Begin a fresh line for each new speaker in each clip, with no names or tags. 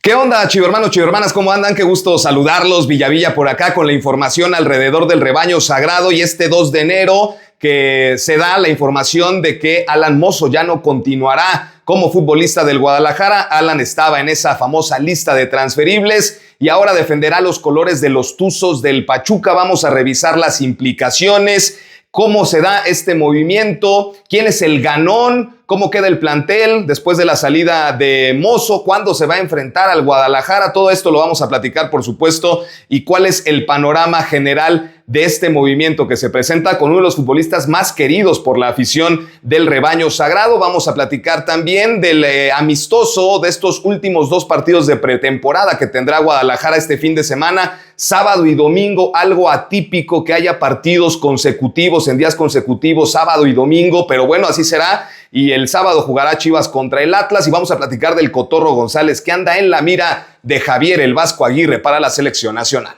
¿Qué onda, chivermanos, chivermanas? ¿Cómo andan? Qué gusto saludarlos. Villavilla por acá con la información alrededor del rebaño sagrado. Y este 2 de enero que se da la información de que Alan Mozo ya no continuará como futbolista del Guadalajara. Alan estaba en esa famosa lista de transferibles y ahora defenderá los colores de los Tuzos del Pachuca. Vamos a revisar las implicaciones, cómo se da este movimiento, quién es el ganón, cómo queda el plantel después de la salida de Mozo, cuándo se va a enfrentar al Guadalajara. Todo esto lo vamos a platicar, por supuesto, y cuál es el panorama general de este movimiento que se presenta con uno de los futbolistas más queridos por la afición del rebaño sagrado. Vamos a platicar también del amistoso de estos últimos 2 partidos de pretemporada que tendrá Guadalajara este fin de semana, sábado y domingo, algo atípico que haya partidos consecutivos, en días consecutivos, sábado y domingo, pero bueno, así será. Y el sábado jugará Chivas contra el Atlas y vamos a platicar del Cotorro González, que anda en la mira de Javier el Vasco Aguirre para la selección nacional.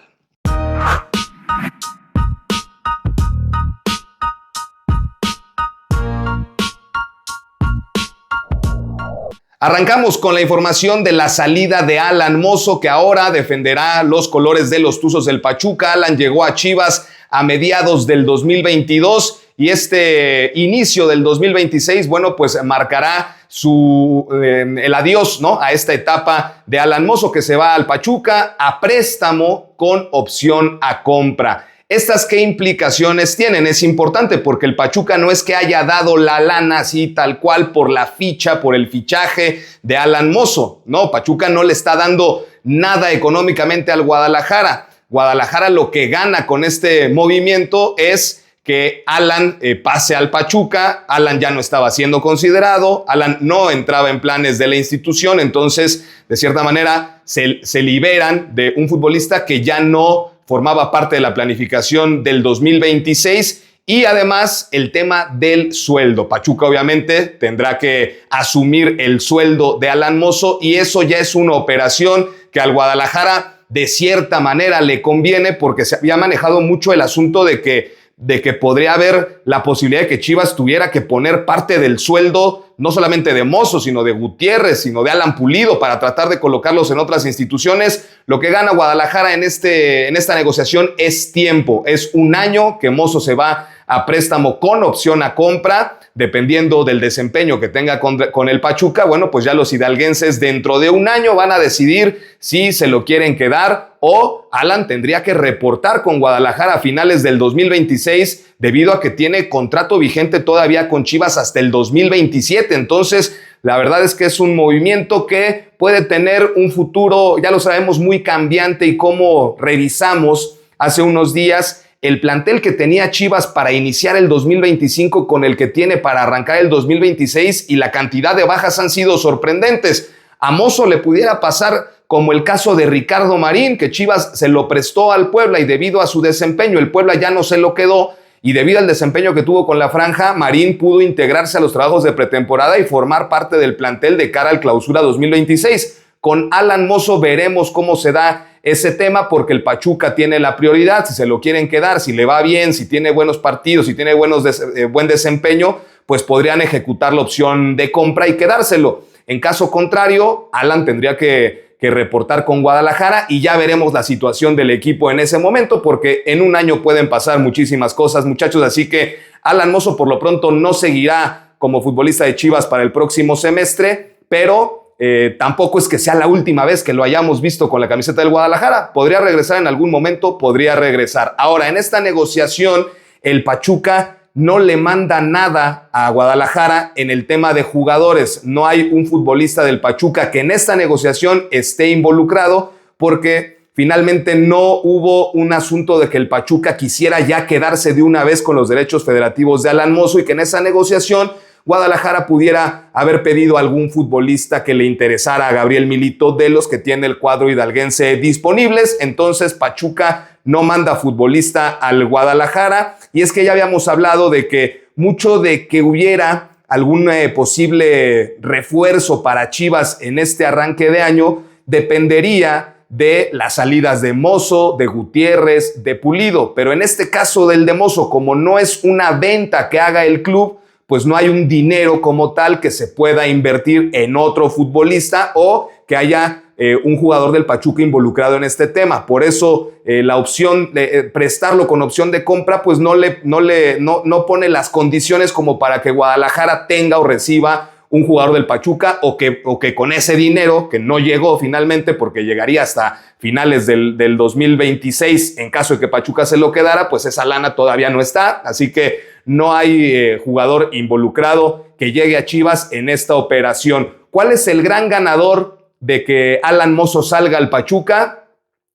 Arrancamos con la información de la salida de Alan Mozo, que ahora defenderá los colores de los Tuzos del Pachuca. Alan llegó a Chivas a mediados del 2022 y este inicio del 2026, bueno, pues marcará el adiós, ¿no?, a esta etapa de Alan Mozo, que se va al Pachuca a préstamo con opción a compra. ¿Estas qué implicaciones tienen? Es importante porque el Pachuca no es que haya dado la lana así tal cual por la ficha, por el fichaje de Alan Mozo. No, Pachuca no le está dando nada económicamente al Guadalajara. Guadalajara lo que gana con este movimiento es que Alan pase al Pachuca. Alan ya no estaba siendo considerado, Alan no entraba en planes de la institución, entonces de cierta manera se liberan de un futbolista que ya no formaba parte de la planificación del 2026 y además el tema del sueldo. Pachuca obviamente tendrá que asumir el sueldo de Alan Mozo y eso ya es una operación que al Guadalajara de cierta manera le conviene porque se había manejado mucho el asunto de que podría haber la posibilidad de que Chivas tuviera que poner parte del sueldo no solamente de Mozo, sino de Gutiérrez, sino de Alan Pulido para tratar de colocarlos en otras instituciones. Lo que gana Guadalajara en esta negociación es tiempo. Es un año que Mozo se va a préstamo con opción a compra, dependiendo del desempeño que tenga con el Pachuca. Bueno, pues ya los hidalguenses dentro de un año van a decidir si se lo quieren quedar o Alan tendría que reportar con Guadalajara a finales del 2026 debido a que tiene contrato vigente todavía con Chivas hasta el 2027. Entonces, la verdad es que es un movimiento que puede tener un futuro, ya lo sabemos, muy cambiante y como revisamos hace unos días, el plantel que tenía Chivas para iniciar el 2025 con el que tiene para arrancar el 2026 y la cantidad de bajas han sido sorprendentes. A Mozo le pudiera pasar como el caso de Ricardo Marín, que Chivas se lo prestó al Puebla y debido a su desempeño el Puebla ya no se lo quedó y debido al desempeño que tuvo con la franja, Marín pudo integrarse a los trabajos de pretemporada y formar parte del plantel de cara al clausura 2026. Con Alan Mozo veremos cómo se da ese tema porque el Pachuca tiene la prioridad, si se lo quieren quedar, si le va bien, si tiene buenos partidos, si tiene buen desempeño, pues podrían ejecutar la opción de compra y quedárselo. En caso contrario, Alan tendría que reportar con Guadalajara y ya veremos la situación del equipo en ese momento porque en un año pueden pasar muchísimas cosas, muchachos, así que Alan Mozo por lo pronto no seguirá como futbolista de Chivas para el próximo semestre, pero tampoco es que sea la última vez que lo hayamos visto con la camiseta del Guadalajara. Podría regresar en algún momento, podría regresar. Ahora, en esta negociación, el Pachuca no le manda nada a Guadalajara en el tema de jugadores. No hay un futbolista del Pachuca que en esta negociación esté involucrado porque finalmente no hubo un asunto de que el Pachuca quisiera ya quedarse de una vez con los derechos federativos de Alan Mozo y que en esa negociación Guadalajara pudiera haber pedido a algún futbolista que le interesara a Gabriel Milito de los que tiene el cuadro hidalguense disponibles. Entonces Pachuca no manda futbolista al Guadalajara y es que ya habíamos hablado de que mucho de que hubiera algún posible refuerzo para Chivas en este arranque de año dependería de las salidas de Mozo, de Gutiérrez, de Pulido, pero en este caso del de Mozo, como no es una venta que haga el club, pues no hay un dinero como tal que se pueda invertir en otro futbolista o que haya un jugador del Pachuca involucrado en este tema. Por eso la opción de prestarlo con opción de compra, pues no pone las condiciones como para que Guadalajara tenga o reciba un jugador del Pachuca o que con ese dinero, que no llegó finalmente porque llegaría hasta finales del 2026 en caso de que Pachuca se lo quedara, pues esa lana todavía no está, así que no hay jugador involucrado que llegue a Chivas en esta operación. ¿Cuál es el gran ganador de que Alan Mozo salga al Pachuca?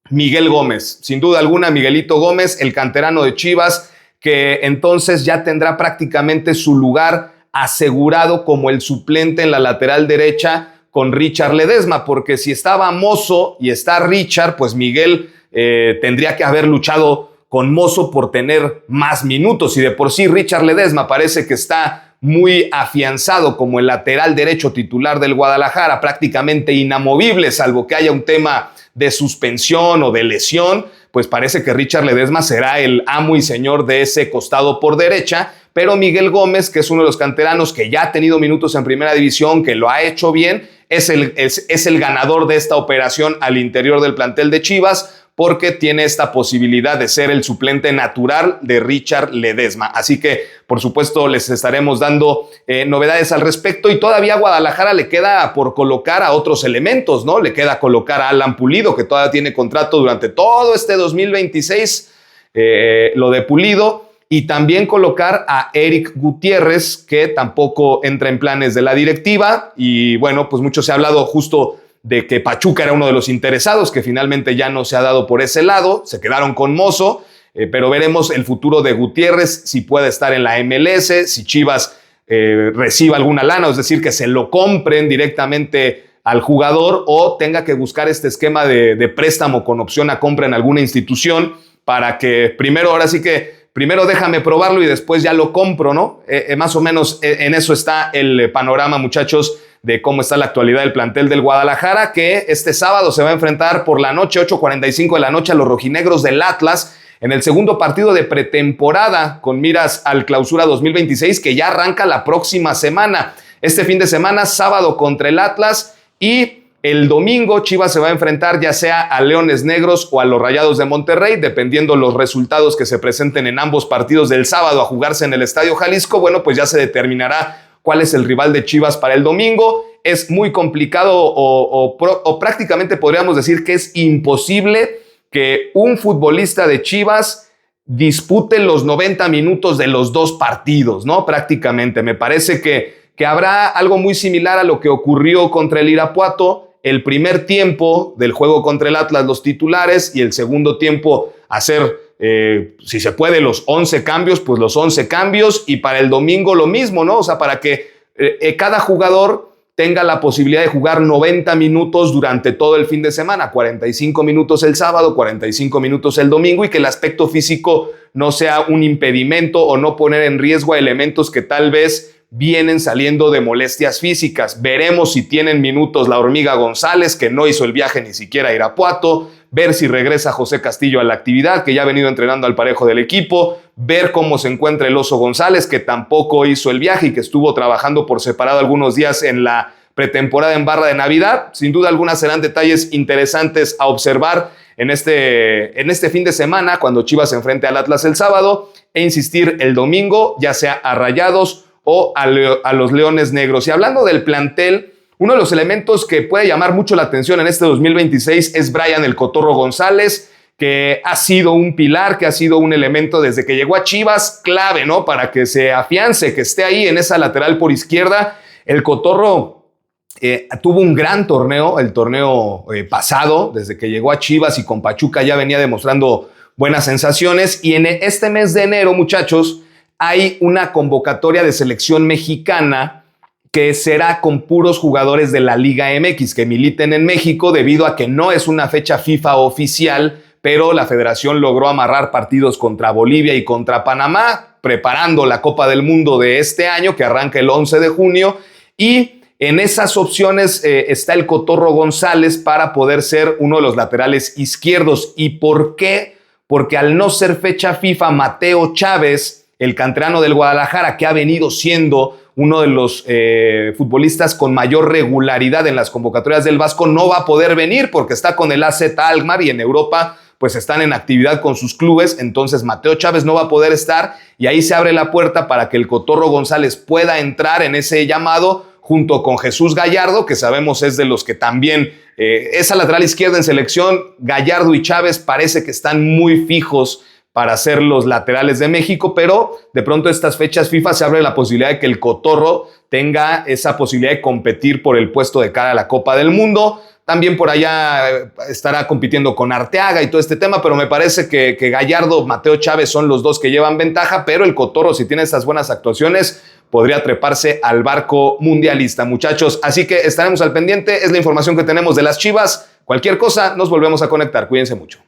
Miguel Gómez, sin duda alguna, Miguelito Gómez, el canterano de Chivas, que entonces ya tendrá prácticamente su lugar asegurado como el suplente en la lateral derecha con Richard Ledesma, porque si estaba Mozo y está Richard, pues Miguel tendría que haber luchado con Mozo por tener más minutos, y de por sí Richard Ledesma parece que está muy afianzado como el lateral derecho titular del Guadalajara, prácticamente inamovible, salvo que haya un tema de suspensión o de lesión, pues parece que Richard Ledesma será el amo y señor de ese costado por derecha. Pero Miguel Gómez, que es uno de los canteranos que ya ha tenido minutos en primera división, que lo ha hecho bien, es el ganador de esta operación al interior del plantel de Chivas, porque tiene esta posibilidad de ser el suplente natural de Richard Ledesma. Así que, por supuesto, les estaremos dando novedades al respecto, y todavía a Guadalajara le queda por colocar a otros elementos, ¿no? Le queda colocar a Alan Pulido, que todavía tiene contrato durante todo este 2026, lo de Pulido, y también colocar a Eric Gutiérrez, que tampoco entra en planes de la directiva. Y bueno, pues mucho se ha hablado justo de que Pachuca era uno de los interesados, que finalmente ya no se ha dado por ese lado, se quedaron con Mozo, pero veremos el futuro de Gutiérrez, si puede estar en la MLS, si Chivas reciba alguna lana, es decir, que se lo compren directamente al jugador o tenga que buscar este esquema de préstamo con opción a compra en alguna institución para que primero, ahora sí que primero déjame probarlo y después ya lo compro, ¿no? Más o menos en eso está el panorama, muchachos, de cómo está la actualidad del plantel del Guadalajara, que este sábado se va a enfrentar por la noche, 8:45 de la noche, a los rojinegros del Atlas, en el segundo partido de pretemporada, con miras al Clausura 2026, que ya arranca la próxima semana. Este fin de semana, sábado contra el Atlas, y el domingo Chivas se va a enfrentar ya sea a Leones Negros o a los Rayados de Monterrey, dependiendo los resultados que se presenten en ambos partidos del sábado a jugarse en el Estadio Jalisco. Bueno, pues ya se determinará cuál es el rival de Chivas para el domingo. Es muy complicado o prácticamente podríamos decir que es imposible que un futbolista de Chivas dispute los 90 minutos de los dos partidos, ¿no? Prácticamente. Me parece que habrá algo muy similar a lo que ocurrió contra el Irapuato. El primer tiempo del juego contra el Atlas, los titulares, y el segundo tiempo hacer, si se puede, los 11 cambios, pues los 11 cambios, y para el domingo lo mismo, ¿no? O sea, para que cada jugador tenga la posibilidad de jugar 90 minutos durante todo el fin de semana, 45 minutos el sábado, 45 minutos el domingo, y que el aspecto físico no sea un impedimento o no poner en riesgo a elementos que tal vez vienen saliendo de molestias físicas. Veremos si tienen minutos la Hormiga González, que no hizo el viaje ni siquiera a Irapuato, ver si regresa José Castillo a la actividad, que ya ha venido entrenando al parejo del equipo, ver cómo se encuentra el Oso González, que tampoco hizo el viaje y que estuvo trabajando por separado algunos días en la pretemporada en Barra de Navidad. Sin duda alguna serán detalles interesantes a observar en este fin de semana, cuando Chivas se enfrente al Atlas el sábado, e insistir el domingo, ya sea a Rayados o a los Leones Negros. Y hablando del plantel, uno de los elementos que puede llamar mucho la atención en este 2026 es Brian el Cotorro González, que ha sido un pilar, que ha sido un elemento desde que llegó a Chivas, clave, ¿no? Para que se afiance, que esté ahí en esa lateral por izquierda. El Cotorro tuvo un gran torneo, el torneo pasado, desde que llegó a Chivas, y con Pachuca ya venía demostrando buenas sensaciones. Y en este mes de enero, muchachos, hay una convocatoria de selección mexicana que será con puros jugadores de la Liga MX que militen en México, debido a que no es una fecha FIFA oficial, pero la federación logró amarrar partidos contra Bolivia y contra Panamá, preparando la Copa del Mundo de este año, que arranca el 11 de junio, y en esas opciones está el Cotorro González para poder ser uno de los laterales izquierdos. ¿Y por qué? Porque al no ser fecha FIFA, Mateo Chávez, el canterano del Guadalajara, que ha venido siendo uno de los futbolistas con mayor regularidad en las convocatorias del Vasco, no va a poder venir porque está con el AZ Alkmaar y en Europa pues están en actividad con sus clubes, entonces Mateo Chávez no va a poder estar y ahí se abre la puerta para que el Cotorro González pueda entrar en ese llamado junto con Jesús Gallardo, que sabemos es de los que también esa lateral izquierda en selección. Gallardo y Chávez parece que están muy fijos para ser los laterales de México, pero de pronto estas fechas FIFA se abre la posibilidad de que el Cotorro tenga esa posibilidad de competir por el puesto de cara a la Copa del Mundo. También por allá estará compitiendo con Arteaga y todo este tema, pero me parece que Gallardo, Mateo Chávez son los dos que llevan ventaja, pero el Cotorro, si tiene estas buenas actuaciones, podría treparse al barco mundialista, muchachos. Así que estaremos al pendiente, es la información que tenemos de las Chivas. Cualquier cosa, nos volvemos a conectar. Cuídense mucho.